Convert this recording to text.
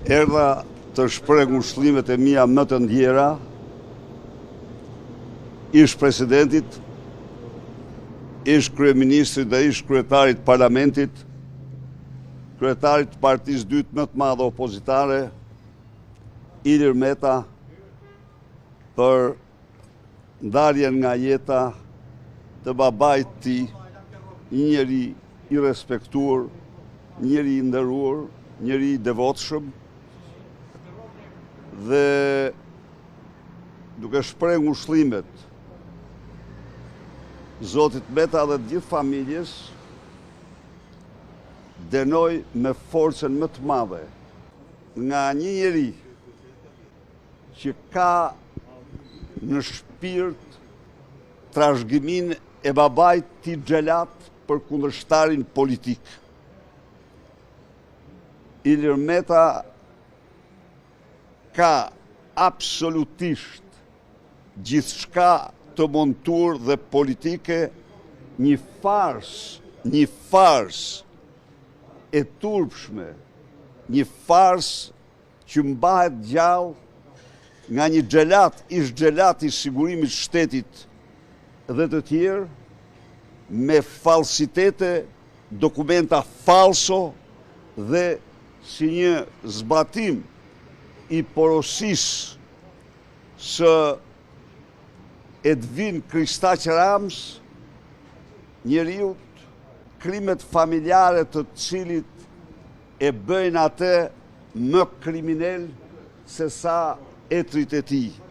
Erdha të shpreh ngushëllimet e mia më të ndjera ish presidentit, ish kryeministrit dhe ish kryetarit parlamentit, kryetarit partisë dytë më të madhe opozitare, Ilir Meta, për ndarjen nga jeta të babait të tij, një njeri i respektuar, një njeri i nderuar, një njeri i devotshëm, dhe duke shpreh ngushëllimet Zotit Meta dhe të gjithë familjes, dënoj me forcën më të madhe nga një njeri që ka në shpirt trashëgimin e babait të xhelat për kundërshtarin politik. Ilir Meta ka absolutisht gjithçka të montuar dhe politike, një fars e turpshme, një fars që mbahet gjallë nga një ish xhelat i sigurimit shtetit dhe të tjerë, me falsitete, dokumenta falso dhe si një zbatim i porosisë së Edvin Kristaq Rams, njeriu krimet familjare të cilit e bëjnë atë më kriminal se sa etrit e tij.